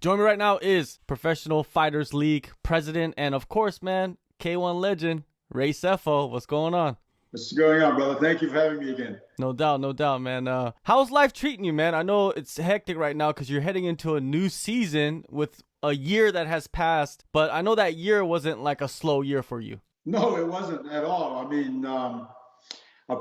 Joining me right now is Professional Fighters League president and, of course, man, K1 legend, Ray Sefo. What's going on? What's going on, brother? Thank you for having me again. No doubt, man. How's life treating you, man? I know it's hectic right now because you're heading into a new season with a year that has passed, but I know that year wasn't like a slow year for you. No, it wasn't at all. I mean, a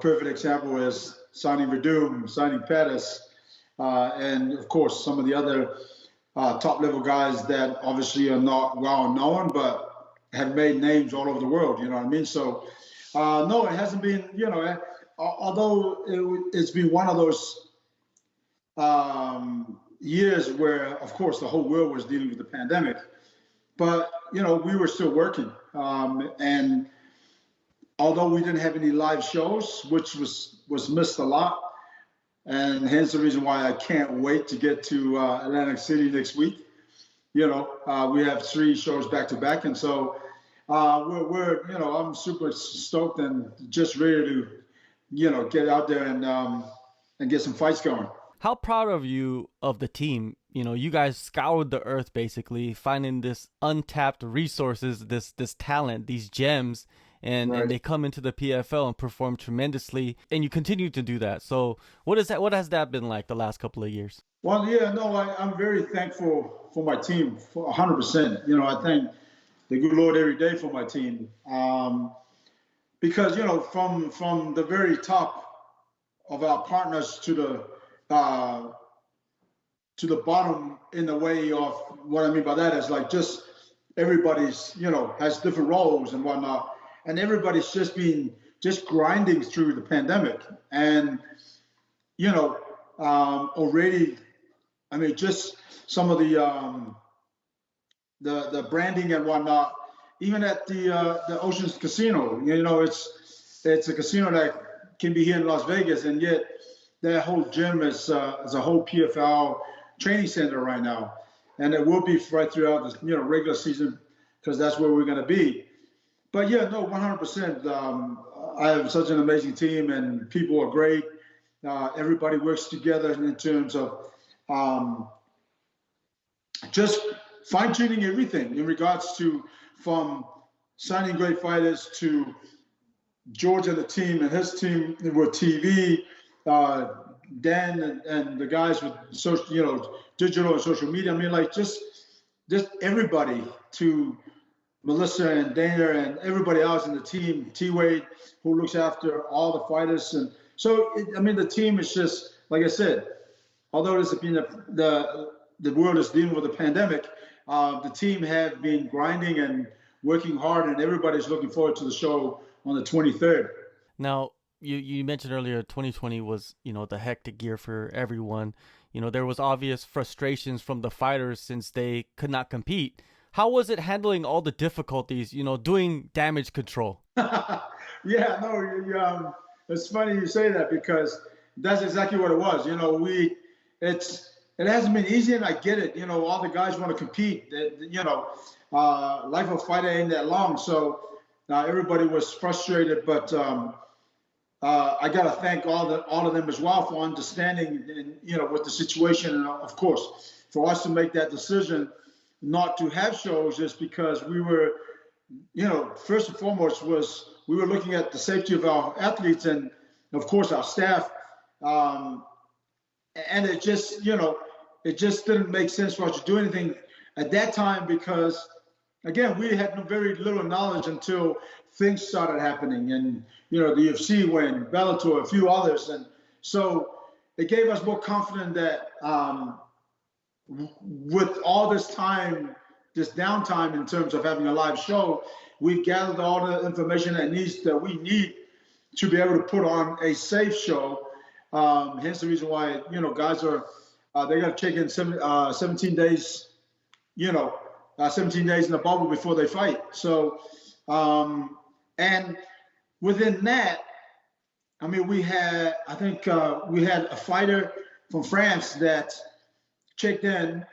perfect example is signing Verdum, signing Pettis, and of course some of the other top-level guys that obviously are not well known, but have made names all over the world. You know what I mean? So, no, it hasn't been. Although it's been one of those years where, of course, the whole world was dealing with the pandemic, but we were still working, and although we didn't have any live shows, which was missed a lot, and hence the reason why I can't wait to get to Atlantic City next week. We have 3 shows back to back, and so I'm super stoked and just ready to get out there and get some fights going. How proud of you of the team? You guys scoured the earth basically, finding this untapped resources, this talent, these gems, and they come into the PFL and perform tremendously, and you continue to do that. So what has that been like the last couple of years? Well, I'm very thankful for my team, for 100%. I thank the good Lord every day for my team, because from the very top of our partners to the bottom, in the way of what I mean by that is like just everybody's has different roles and whatnot, and everybody's just grinding through the pandemic, and already, I mean, just some of the branding and whatnot, even at the Oceans Casino. It's a casino that can be here in Las Vegas, and yet that whole gym is a whole PFL training center right now, and it will be right throughout the regular season, because that's where we're going to be. But 100%. I have such an amazing team, and people are great. Everybody works together in terms of just fine-tuning everything in regards to, from signing great fighters to George and the team and his team with TV, Dan and the guys with social, digital and social media. I mean, like just everybody, to Melissa and Dana and everybody else in the team, T-Wade, who looks after all the fighters. And so, the team is just, like I said, although it's been the world is dealing with a pandemic, the team have been grinding and working hard, and everybody's looking forward to the show on the 23rd. Now, you mentioned earlier 2020 was, the hectic year for everyone. There was obvious frustrations from the fighters since they could not compete. How was it handling all the difficulties, doing damage control? It's funny you say that, because that's exactly what it was. It hasn't been easy, and I get it. All the guys want to compete. Life of a fighter ain't that long, so everybody was frustrated. But I got to thank all of them as well for understanding, with the situation, and of course, for us to make that decision not to have shows, is because we were, first and foremost was we were looking at the safety of our athletes and, of course, our staff. And it just didn't make sense for us to do anything at that time, because, again, we had very little knowledge until things started happening, and the UFC went, Bellator, a few others, and so it gave us more confidence that with all this time, this downtime in terms of having a live show, we've gathered all the information that we need to be able to put on a safe show. Hence the reason why, guys are, they got to check in 17 days, 17 days in the bubble before they fight. So, and within that, we had a fighter from France that checked in.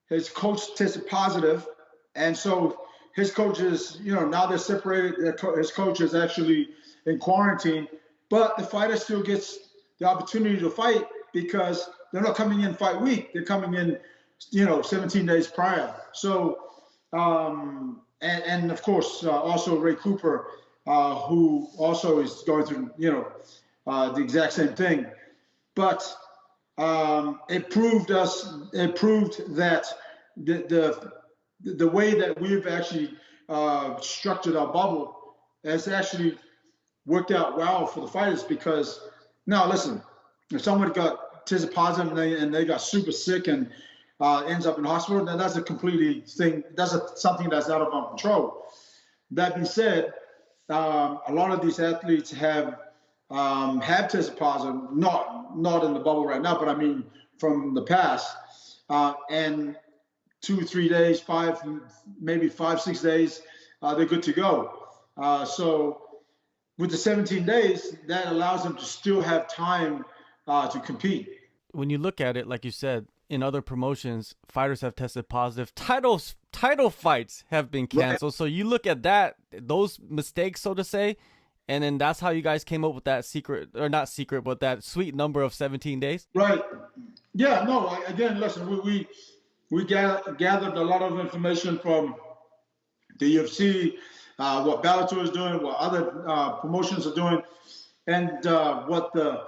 His coach tested positive, and so his coaches, now they're separated. His coach is actually in quarantine, but the fighter still gets the opportunity to fight, because they're not coming in fight week. They're coming in 17 days prior. So, and of course, also Ray Cooper, who also is going through, the exact same thing. But it proved that the way that we've actually structured our bubble has actually worked out well for the fighters, because now listen, if someone got tested positive and they got super sick and ends up in hospital, then that's a completely thing. That's something that's out of our control. That being said, a lot of these athletes have tested positive, not in the bubble right now, but I mean from the past, and 2 or 3 days, maybe 5, 6 days, they're good to go. So with the 17 days, that allows them to still have time to compete. When you look at it, like you said, in other promotions, fighters have tested positive. Title fights have been canceled. Right. So you look at those mistakes, so to say, and then that's how you guys came up with that but that sweet number of 17 days? Right. Yeah, no, again, listen, we gathered a lot of information from the UFC, what Bellator is doing, what other promotions are doing, and what the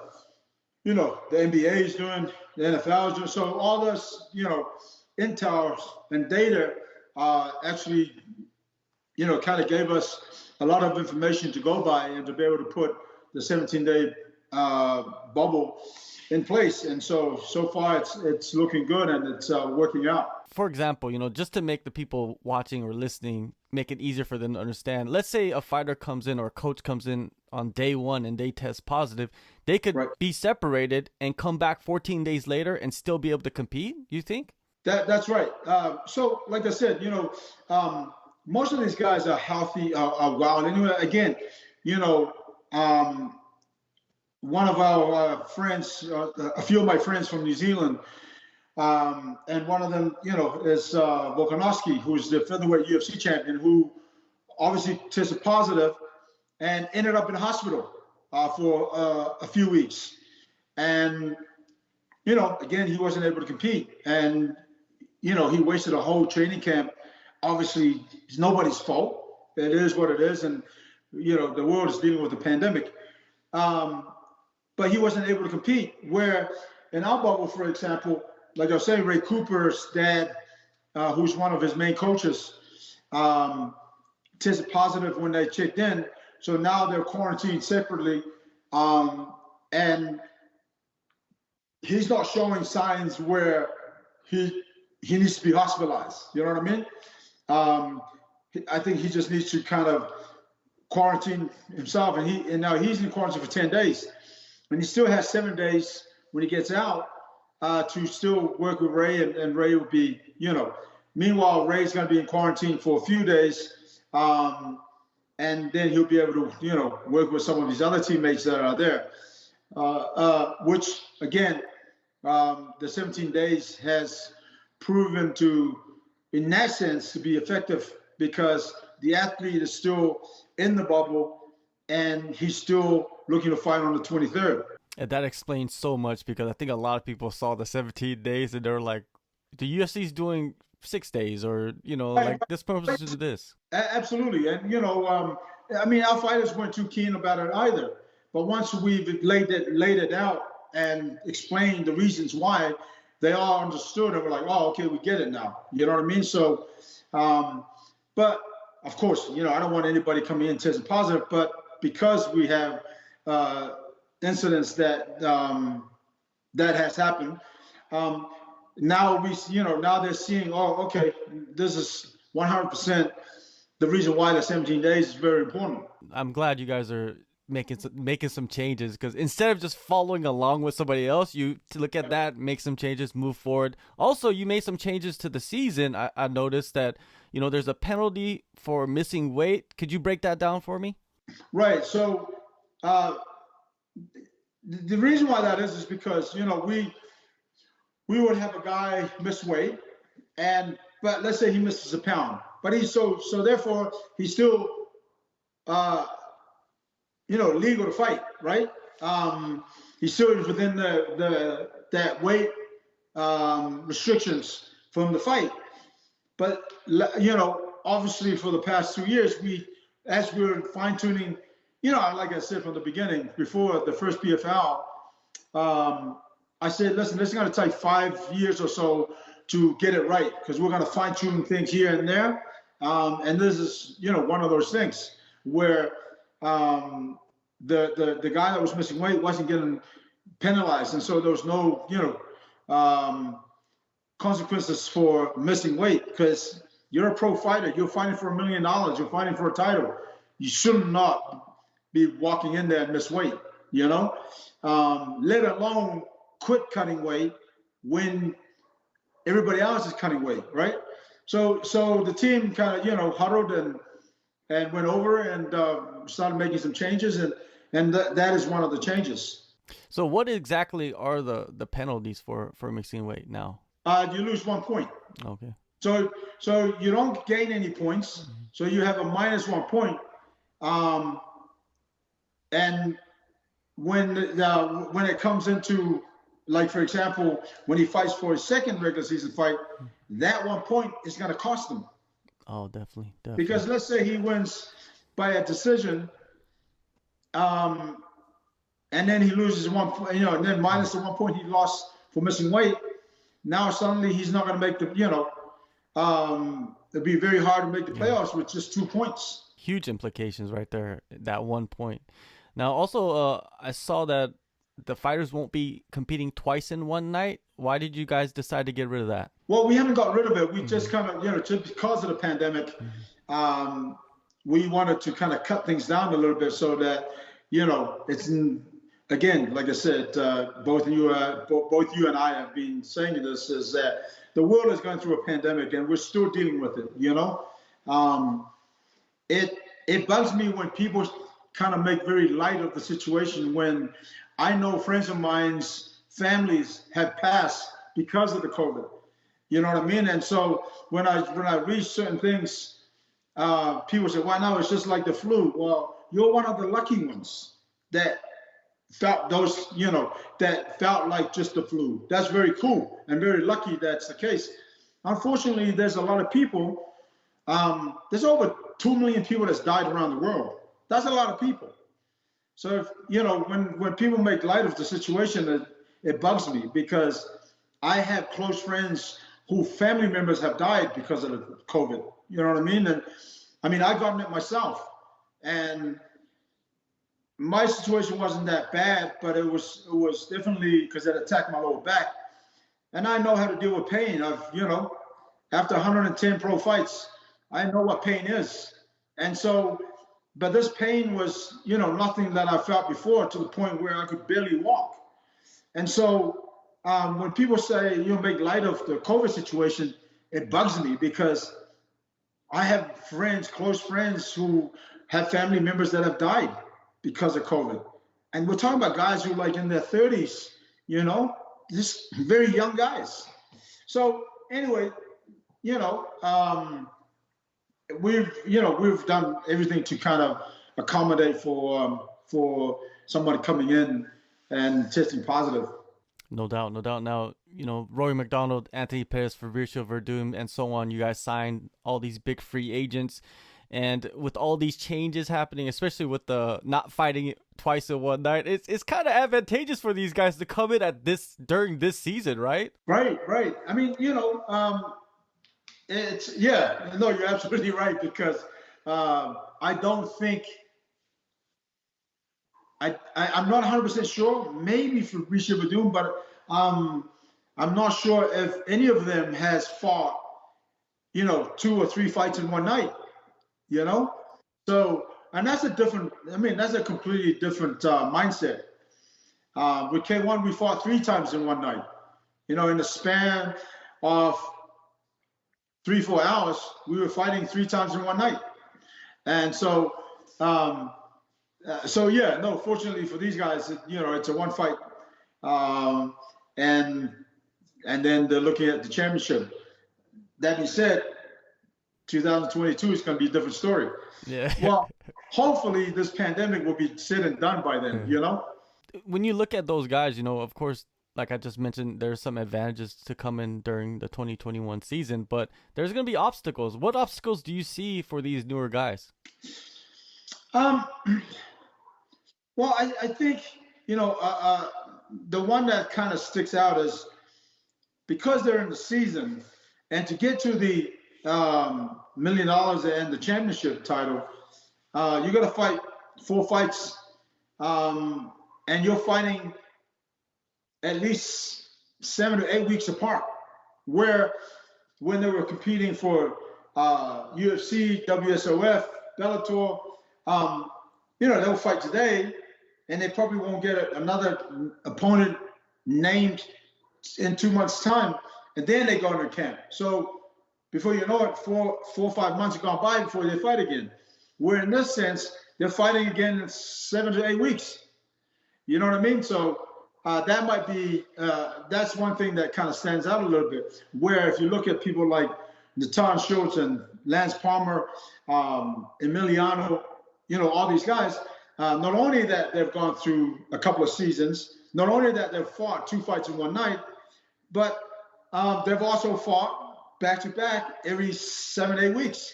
NBA is doing, the NFL is doing. So all this, intel and data actually, kind of gave us a lot of information to go by and to be able to put the 17-day bubble in place. And so far it's looking good and it's working out. For example, just to make the people watching or listening, make it easier for them to understand. Let's say a fighter comes in or a coach comes in on day 1 and they test positive. They could be separated and come back 14 days later and still be able to compete, you think? That's right. So like I said, most of these guys are healthy, are wild. Anyway, again, one of our friends, a few of my friends from New Zealand, and one of them, is Volkanovski, who's the featherweight UFC champion, who obviously tested positive and ended up in the hospital for a few weeks. And, again, he wasn't able to compete. And, he wasted a whole training camp. Obviously, it's nobody's fault. It is what it is. And, the world is dealing with a pandemic. But he wasn't able to compete. Where in our bubble, for example, like I was saying, Ray Cooper's dad, who's one of his main coaches, tested positive when they checked in. So now they're quarantined separately. And he's not showing signs where he needs to be hospitalized. You know what I mean? I think he just needs to kind of quarantine himself. And now he's in quarantine for 10 days. And he still has 7 days when he gets out to still work with Ray, and Ray will be, meanwhile, Ray's going to be in quarantine for a few days, and then he'll be able to, work with some of his other teammates that are there, which, again, the 17 days has proven to, in that sense, to be effective, because the athlete is still in the bubble and he's still looking to fight on the 23rd. And that explains so much, because I think a lot of people saw the 17 days and they're like, the UFC's doing 6 days, or, like this purpose to do this. Absolutely. And, our fighters weren't too keen about it either. But once we've laid it out and explained the reasons why, they all understood and were like, oh, okay, we get it now. You know what I mean? So, but of course, I don't want anybody coming in testing positive, but because we have incidents that has happened, now now they're seeing, oh, okay, this is 100% the reason why the 17 days is very important. I'm glad you guys are making some changes, because instead of just following along with somebody else, you to look at that, make some changes, move forward. Also, you made some changes to the season. I noticed that, there's a penalty for missing weight. Could you break that down for me? Right. So the reason why that is because, we would have a guy miss weight, but let's say he misses a pound, but he's so therefore he's still, legal to fight, right? He's still within that weight restrictions for him to fight. But, obviously for the past 2 years, as we were fine-tuning, like I said from the beginning, before the first PFL, I said, listen, this is going to take 5 years or so to get it right, because we're going to fine-tune things here and there. And this is, one of those things where the guy that was missing weight wasn't getting penalized. And so there was no, consequences for missing weight, because you're a pro fighter. You're fighting for $1 million. You're fighting for a title. You should not be walking in there and miss weight, let alone quit cutting weight when everybody else is cutting weight, right? So the team kind of, huddled and went over and started making some changes, and that is one of the changes. So what exactly are the penalties for mixing weight now? You lose 1 point. Okay. So you don't gain any points. Mm-hmm. So you have a -1 point. And when it comes into, like, for example, when he fights for his second regular season fight, that 1 point is going to cost him. Oh, definitely. Because let's say he wins by a decision, and then he loses 1 point, and then minus the 1 point he lost for missing weight. Now suddenly he's not going to make the, it'd be very hard to make the playoffs with just 2 points. Huge implications right there, that 1 point. Now, also, I saw that the fighters won't be competing twice in one night. Why did you guys decide to get rid of that? Well, we haven't got rid of it. We just kind of, just because of the pandemic, we wanted to kind of cut things down a little bit so that, it's, again, like I said, both you and I have been saying this, is that the world is going through a pandemic and we're still dealing with it, It bugs me when people kind of make very light of the situation, when I know friends of mine's families have passed because of the COVID. You know what I mean? And so when I read certain things, people say, "Why now? It's just like the flu." Well, you're one of the lucky ones that felt those, that felt like just the flu. That's very cool and very lucky that's the case. Unfortunately, there's a lot of people. There's over 2 million people that's died around the world. That's a lot of people. So, when people make light of the situation, it bugs me, because I have close friends who family members have died because of the COVID. You know what I mean? And I mean, I gotten it myself, and my situation wasn't that bad, but it was definitely because it attacked my lower back, and I know how to deal with pain. After 110 pro fights, I know what pain is. And so, but this pain was, nothing that I felt before, to the point where I could barely walk. And so when people say, make light of the COVID situation, it bugs me, because I have friends, close friends, who have family members that have died because of COVID. And we're talking about guys who are like in their 30s, just very young guys. So anyway, we've done everything to kind of accommodate for somebody coming in and testing positive. No doubt. Now, Rory McDonald, Anthony Pettis, Fabricio Verdum, and so on, you guys signed all these big free agents. And with all these changes happening, especially with the not fighting twice in one night, it's kind of advantageous for these guys to come in during this season, right? Right. I mean, you're absolutely right, because I don't think I'm not 100% sure. Maybe for Fabricio Verdum, but I'm not sure if any of them has fought, 2 or 3 fights in one night. So, and that's a completely different mindset. With K1, we fought 3 times in one night. In the span of 3-4 hours, we were fighting 3 times in one night. And so, fortunately for these guys, it's a one fight, and then they're looking at the championship. That being said, 2022 is going to be a different story. Yeah. Well, hopefully this pandemic will be said and done by then, When you look at those guys, of course, like I just mentioned, there's some advantages to come in during the 2021 season, but there's going to be obstacles. What obstacles do you see for these newer guys? Um, well, I think, the one that kind of sticks out is because they're in the season, and to get to the $1 million and the championship title, you got to fight 4 fights, and you're fighting at least 7 to 8 weeks apart. Where when they were competing for UFC, WSOF, Bellator, they'll fight today, and they probably won't get another opponent named in 2 months' time, and then they go into camp. So before you know it, 4 or 5 months have gone by before they fight again. Where in this sense, they're fighting again in 7 to 8 weeks. You know what I mean? So that might be, that's one thing that kind of stands out a little bit. Where if you look at people like Natan Schultz and Lance Palmer, Emiliano, all these guys, not only that they've gone through a couple of seasons, not only that they've fought 2 fights in one night, but they've also fought back-to-back every 7, 8 weeks.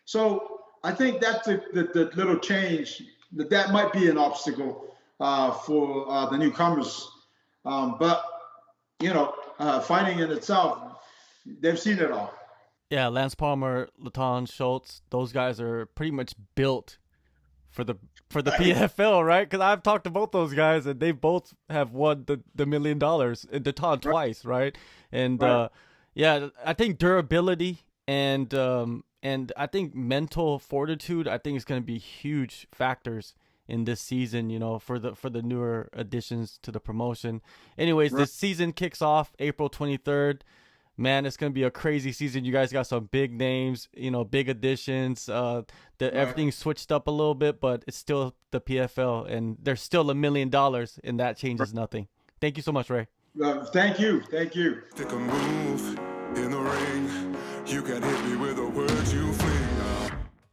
So I think that's the little change, that might be an obstacle for the newcomers. But, fighting in itself, they've seen it all. Yeah, Lance Palmer, Latan Schultz, those guys are pretty much built for the PFL, right? Because I've talked to both those guys, and they both have won the $1 million, and Latan twice, right? And yeah, I think durability and I think mental fortitude, I think is going to be huge factors in this season, for the newer additions to the promotion. Anyways, this season kicks off April 23rd. Man, it's going to be a crazy season. You guys got some big names, big additions. Everything's switched up a little bit, but it's still the PFL, and there's still $1 million, and that changes nothing. Thank you so much, Ray. Thank you. Take a move in the ring. You can hit me with the words you fling.